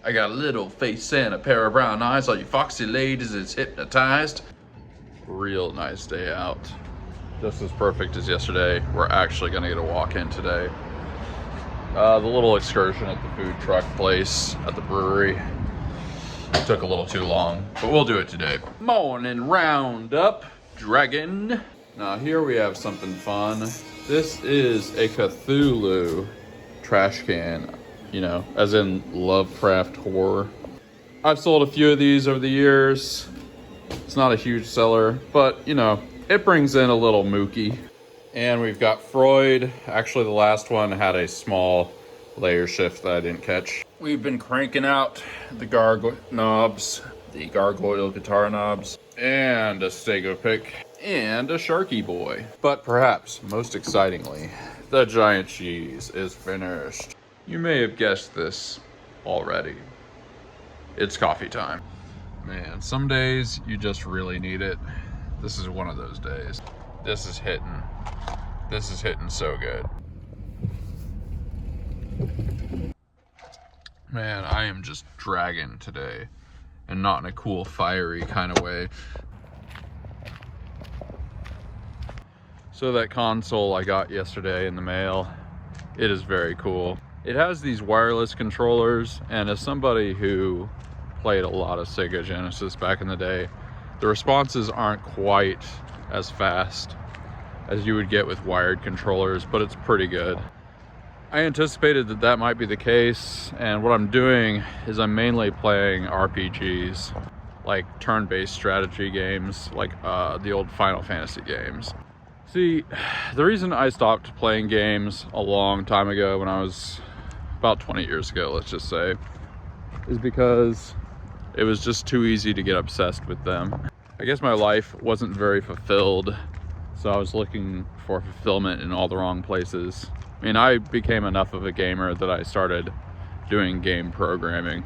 I got a little face and a pair of brown eyes. All you foxy ladies is hypnotized. Real nice day out. Just as perfect as yesterday. We're actually gonna get a walk in today. The little excursion at the food truck place at the brewery took a little too long, but we'll do it today. Morning roundup, dragon. Now here we have something fun. This is a Cthulhu trash can, you know, as in Lovecraft horror. I've sold a few of these over the years. It's not a huge seller, but you know, it brings in a little mookie. And we've got Freud. Actually, the last one had a small layer shift that I didn't catch. We've been cranking out the gargoyle knobs, the gargoyle guitar knobs, and a stego pick, and a Sharky boy. But perhaps most excitingly, the giant cheese is finished. You may have guessed this already. It's coffee time. Man, some days you just really need it. This is one of those days. This is hitting. This is hitting so good. Man, I am just dragging today, and not in a cool, fiery kind of way. So that console I got yesterday in the mail, it is very cool. It has these wireless controllers, and as somebody who played a lot of Sega Genesis back in the day, the responses aren't quite as fast as you would get with wired controllers, but it's pretty good. I anticipated that that might be the case, and what I'm doing is I'm mainly playing RPGs, like turn-based strategy games, like the old Final Fantasy games. See, the reason I stopped playing games a long time ago, when I was about 20 years ago, let's just say, is because it was just too easy to get obsessed with them. I guess my life wasn't very fulfilled, so I was looking for fulfillment in all the wrong places. I mean, I became enough of a gamer that I started doing game programming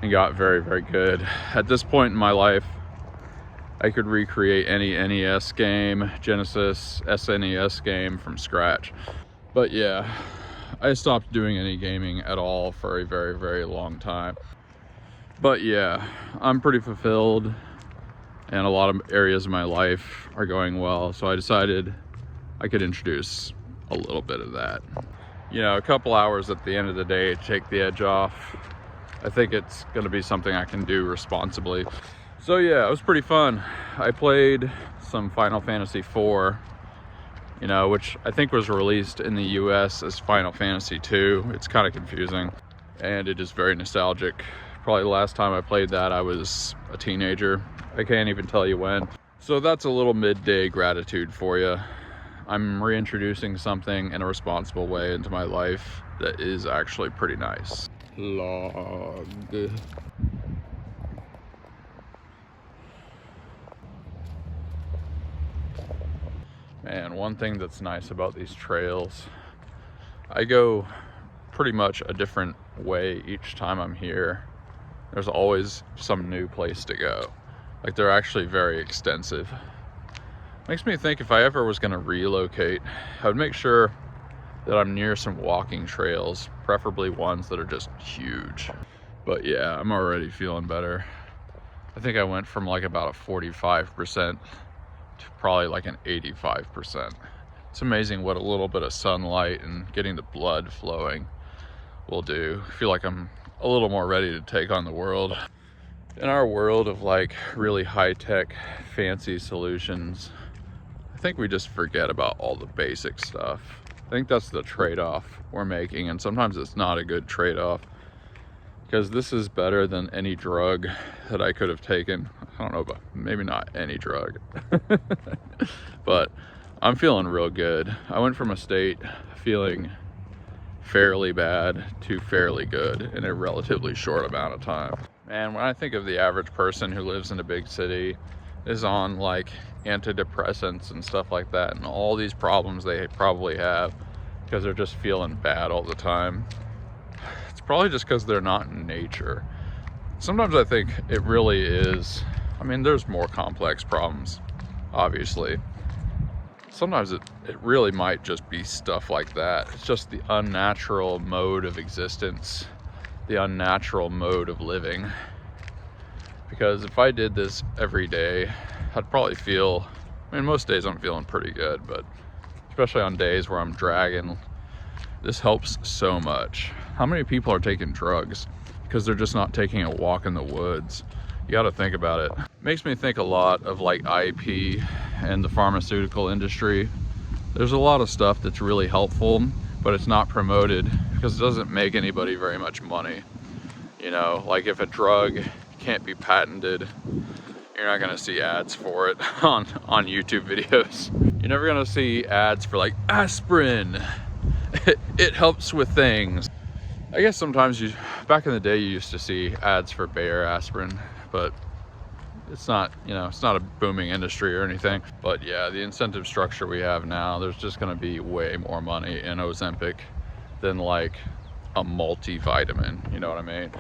and got very, very good. At this point in my life, I could recreate any NES game, Genesis, SNES game from scratch. But yeah, I stopped doing any gaming at all for a very, very long time. But yeah, I'm pretty fulfilled, and a lot of areas of my life are going well, so I decided I could introduce a little bit of that. You know, a couple hours at the end of the day to take the edge off. I think it's gonna be something I can do responsibly. So yeah, it was pretty fun. I played some Final Fantasy IV, you know, which I think was released in the US as Final Fantasy II. It's kind of confusing, and it is very nostalgic. Probably the last time I played that, I was a teenager. I can't even tell you when. So that's a little midday gratitude for you. I'm reintroducing something in a responsible way into my life that is actually pretty nice. Log. Man, one thing that's nice about these trails, I go pretty much a different way each time I'm here. There's always some new place to go. Like, they're actually very extensive. Makes me think if I ever was gonna relocate, I would make sure that I'm near some walking trails, preferably ones that are just huge. But yeah, I'm already feeling better. I think I went from like about a 45% to probably like an 85%. It's amazing what a little bit of sunlight and getting the blood flowing will do. I feel like I'm a little more ready to take on the world. In our world of like really high-tech, fancy solutions, I think we just forget about all the basic stuff. I think that's the trade-off we're making, and sometimes it's not a good trade-off, because this is better than any drug that I could have taken. I don't know, but maybe not any drug. But I'm feeling real good. I went from a state feeling fairly bad to fairly good in a relatively short amount of time. And when I think of the average person who lives in a big city, is on like antidepressants and stuff like that, and all these problems they probably have because they're just feeling bad all the time, it's probably just because they're not in nature. Sometimes I think it really is, I mean, there's more complex problems, obviously. Sometimes it really might just be stuff like that. It's just the unnatural mode of existence the unnatural mode of living. Because if I did this every day, I'd probably feel, I mean, most days I'm feeling pretty good, but especially on days where I'm dragging, this helps so much. How many people are taking drugs because they're just not taking a walk in the woods? You got to think about it. Makes me think a lot of like IP and the pharmaceutical industry. There's a lot of stuff that's really helpful, but it's not promoted because it doesn't make anybody very much money. You know, like if a drug can't be patented, you're not gonna see ads for it on YouTube videos. You're never gonna see ads for like aspirin. It helps with things. I guess sometimes back in the day you used to see ads for Bayer aspirin, but it's not, you know, it's not a booming industry or anything. But yeah, the incentive structure we have now, there's just gonna be way more money in Ozempic than like a multivitamin, you know what I mean?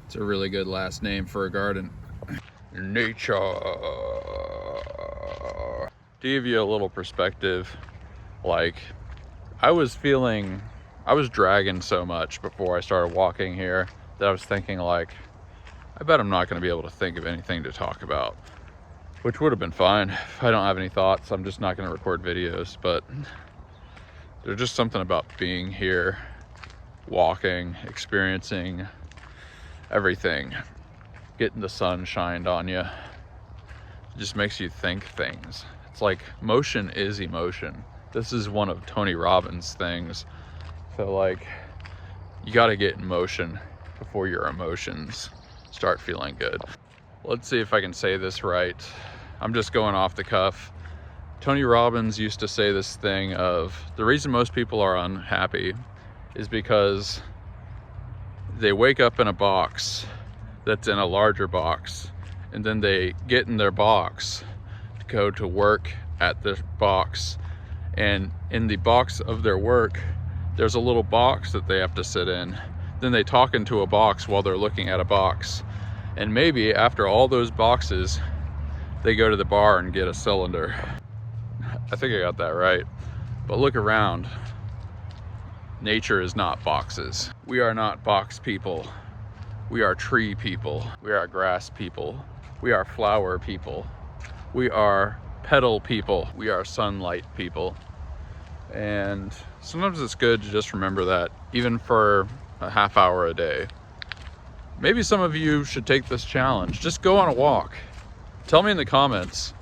It's a really good last name for a garden. Nature. To give you a little perspective, like I was dragging so much before I started walking here that I was thinking like, I bet I'm not gonna be able to think of anything to talk about, which would have been fine. If I don't have any thoughts, I'm just not gonna record videos, but there's just something about being here, walking, experiencing everything, getting the sun shined on you. It just makes you think things. It's like motion is emotion. This is one of Tony Robbins' things. So like, you gotta get in motion before your emotions start feeling good. Let's see if I can say this right. I'm just going off the cuff. Tony Robbins used to say this thing of, the reason most people are unhappy is because they wake up in a box that's in a larger box, and then they get in their box to go to work at this box, and in the box of their work there's a little box that they have to sit in. Then they talk into a box while they're looking at a box, and maybe after all those boxes they go to the bar and get a cylinder. I think I got that right. But look around. Nature is not boxes. We are not box people. We are tree people. We are grass people. We are flower people. We are petal people. We are sunlight people. And sometimes it's good to just remember that, even for a half hour a day. Maybe some of you should take this challenge. Just go on a walk. Tell me in the comments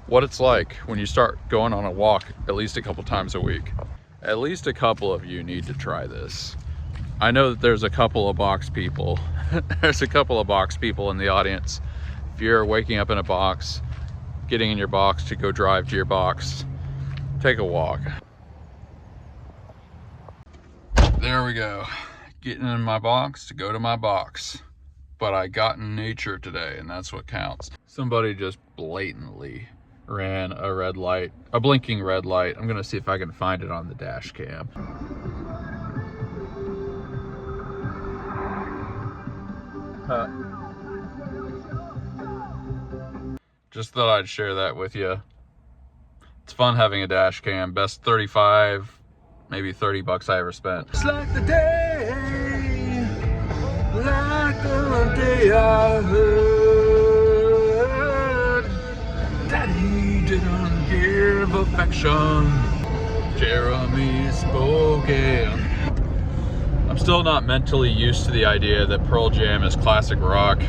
what it's like when you start going on a walk at least a couple times a week. At least a couple of you need to try this. I know that there's a couple of box people. There's a couple of box people in the audience. If you're waking up in a box, getting in your box to go drive to your box, take a walk. There we go. Getting in my box to go to my box. But I got in nature today, and that's what counts. Somebody just blatantly ran a red light, a blinking red light. I'm gonna see if I can find it on the dash cam. Just thought I'd share that with you. It's fun having a dash cam. Best 35, maybe 30 bucks I ever spent. It's like the day, like the day I heard Daddy didn't give affection, Jeremy spoken. I'm still not mentally used to the idea that Pearl Jam is classic rock.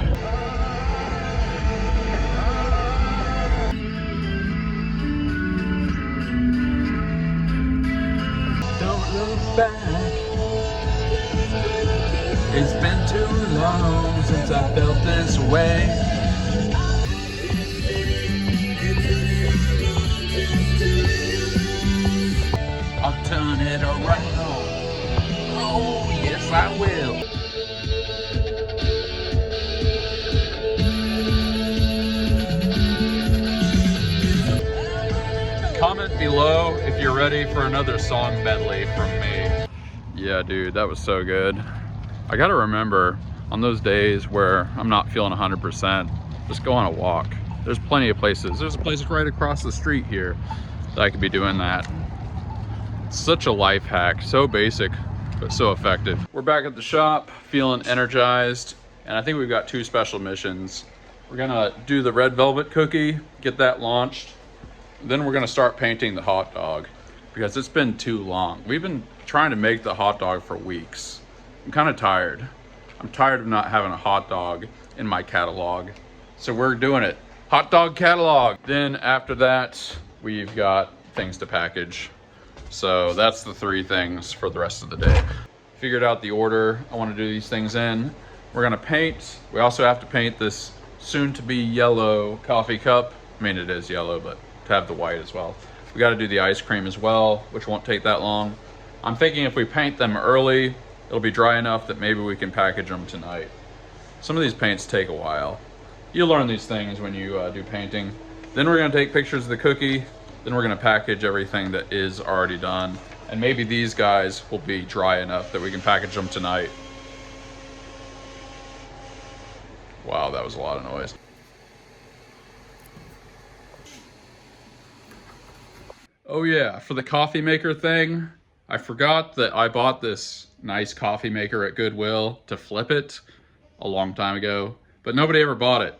Don't look back. It's been too long since I felt this way. I'll turn it around. Oh, yes, I will. Comment below if you're ready for another song medley from me. Yeah, dude, that was so good. I gotta remember on those days where I'm not feeling 100%, just go on a walk. There's plenty of places. There's a place right across the street here that I could be doing that. It's such a life hack, so basic, but so effective. We're back at the shop, feeling energized, and I think we've got 2 special missions. We're gonna do the red velvet cookie, get that launched. Then we're gonna start painting the hot dog because it's been too long. We've been trying to make the hot dog for weeks. I'm kind of tired. I'm tired of not having a hot dog in my catalog. So we're doing it. Hot dog catalog. Then after that, we've got things to package. So that's the 3 things for the rest of the day. Figured out the order I want to do these things in. We're gonna paint. We also have to paint this soon to be yellow coffee cup. I mean, it is yellow, but to have the white as well. We got to do the ice cream as well, which won't take that long. I'm thinking if we paint them early, it'll be dry enough that maybe we can package them tonight. Some of these paints take a while. You learn these things when you do painting. Then we're gonna take pictures of the cookie. Then we're gonna package everything that is already done. And maybe these guys will be dry enough that we can package them tonight. Wow, that was a lot of noise. Oh yeah, for the coffee maker thing, I forgot that I bought this nice coffee maker at Goodwill to flip it a long time ago, but nobody ever bought it.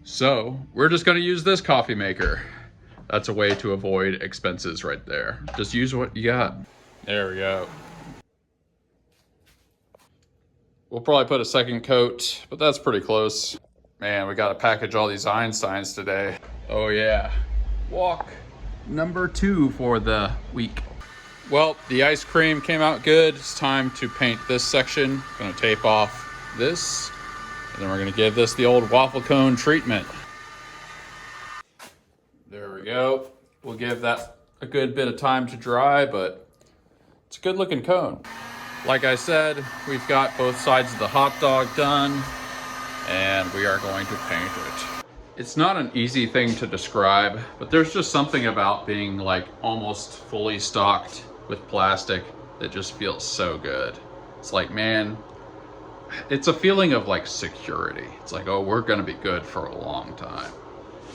So we're just gonna use this coffee maker. That's a way to avoid expenses right there. Just use what you got. There we go. We'll probably put a second coat, but that's pretty close. Man, we gotta package all these Einsteins today. Oh yeah, walk number 2 for the week. Well, the ice cream came out good. It's time to paint this section. Gonna tape off this, and then we're gonna give this the old waffle cone treatment. There we go. We'll give that a good bit of time to dry, but it's a good looking cone. Like I said, we've got both sides of the hot dog done, and we are going to paint it. It's not an easy thing to describe, but there's just something about being like almost fully stocked with plastic that just feels so good. It's like, man, it's a feeling of like security. It's like, oh, we're gonna be good for a long time.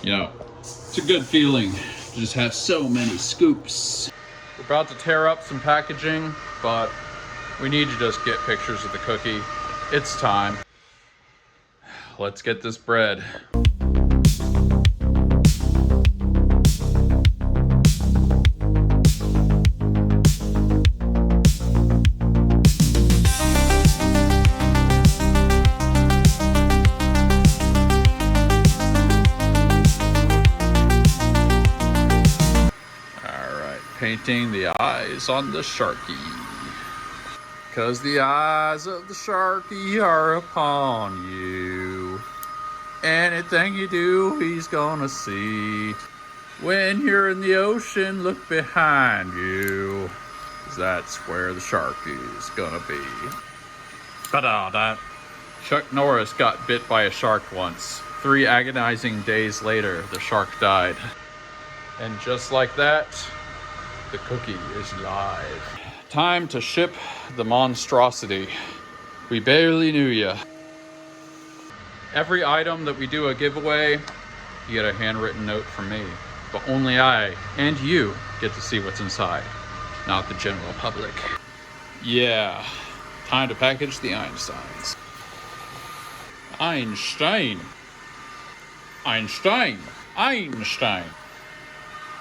You know, it's a good feeling to just have so many scoops. We're about to tear up some packaging, but we need to just get pictures of the cookie. It's time. Let's get this bread. Painting the eyes on the Sharky. 'Cause the eyes of the Sharky are upon you. Anything you do, he's gonna see. When you're in the ocean, look behind you. 'Cause that's where the Sharky's gonna be. Ta-da-da. Chuck Norris got bit by a shark once. 3 agonizing days later, the shark died. And just like that, the cookie is live. Time to ship the monstrosity. We barely knew ya. Every item that we do a giveaway, you get a handwritten note from me. But only I and you get to see what's inside, not the general public. Yeah, time to package the Einsteins. Einstein. Einstein. Einstein.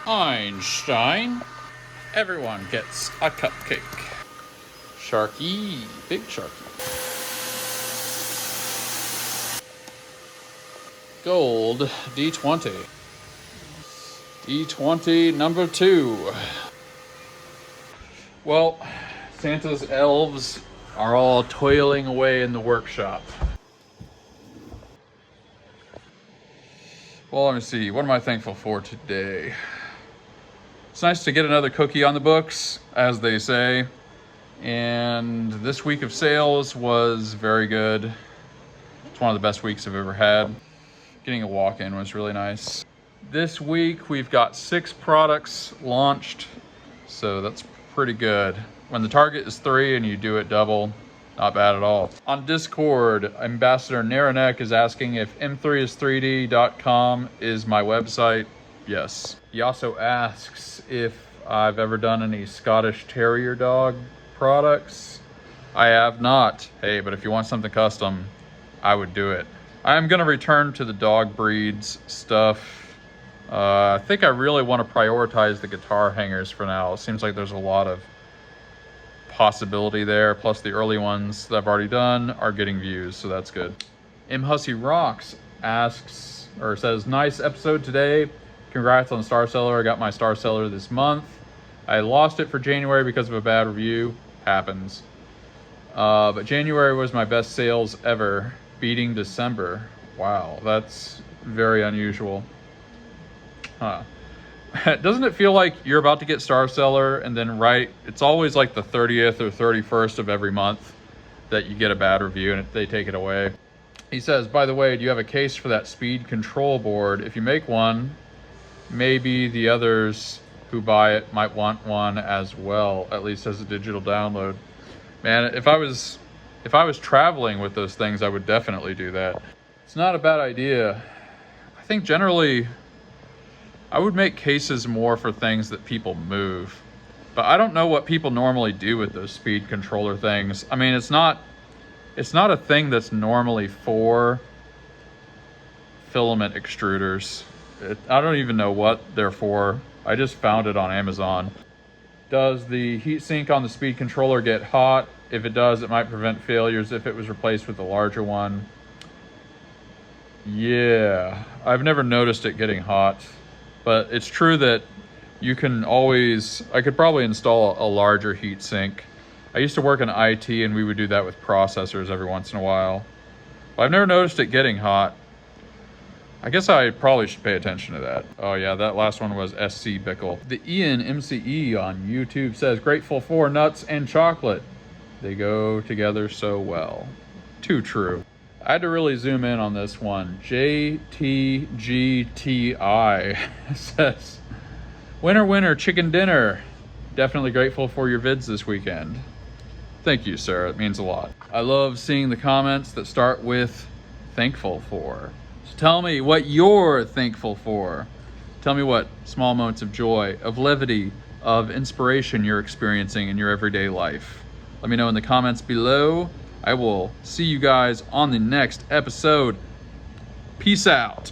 Einstein. Everyone gets a cupcake. Sharky, big Sharky. Gold, D20. D20 number 2. Well, Santa's elves are all toiling away in the workshop. Well, let me see. What am I thankful for today? It's nice to get another cookie on the books, as they say. And this week of sales was very good. It's one of the best weeks I've ever had. Getting a walk-in was really nice. This week we've got 6 products launched, so that's pretty good. When the target is 3 and you do it double, not bad at all. On Discord, Ambassador Naranek is asking if m3is3d.com is my website. Yes. He also asks if I've ever done any Scottish Terrier dog products. I have not. Hey, but if you want something custom, I would do it. I'm gonna return to the dog breeds stuff. I think I really want to prioritize the guitar hangers for now. It seems like there's a lot of possibility there. Plus the early ones that I've already done are getting views, so that's good. M. Hussey Rocks asks, or says, nice episode today. Congrats on the Star Seller. I got my Star Seller this month. I lost it for January because of a bad review. Happens. But January was my best sales ever, beating December. Wow, that's very unusual. Huh. Doesn't it feel like you're about to get Star Seller and then it's always like the 30th or 31st of every month that you get a bad review and they take it away. He says, by the way, do you have a case for that speed control board? If you make one, maybe the others who buy it might want one as well, at least as a digital download. Man, if I was traveling with those things, I would definitely do that. It's not a bad idea. I think generally I would make cases more for things that people move, but I don't know what people normally do with those speed controller things. I mean, it's not a thing that's normally for filament extruders. I don't even know what they're for. I just found it on Amazon. Does the heatsink on the speed controller get hot? If it does, it might prevent failures if it was replaced with a larger one. Yeah, I've never noticed it getting hot. But it's true that I could probably install a larger heat sink. I used to work in IT and we would do that with processors every once in a while. But I've never noticed it getting hot. I guess I probably should pay attention to that. Oh yeah, that last one was SC Bickle. The Ian MCE on YouTube says, grateful for nuts and chocolate. They go together so well. Too true. I had to really zoom in on this one. JTGTI says, winner, winner, chicken dinner. Definitely grateful for your vids this weekend. Thank you, sir. It means a lot. I love seeing the comments that start with thankful for. So tell me what you're thankful for. Tell me what small moments of joy, of levity, of inspiration you're experiencing in your everyday life. Let me know in the comments below. I will see you guys on the next episode. Peace out.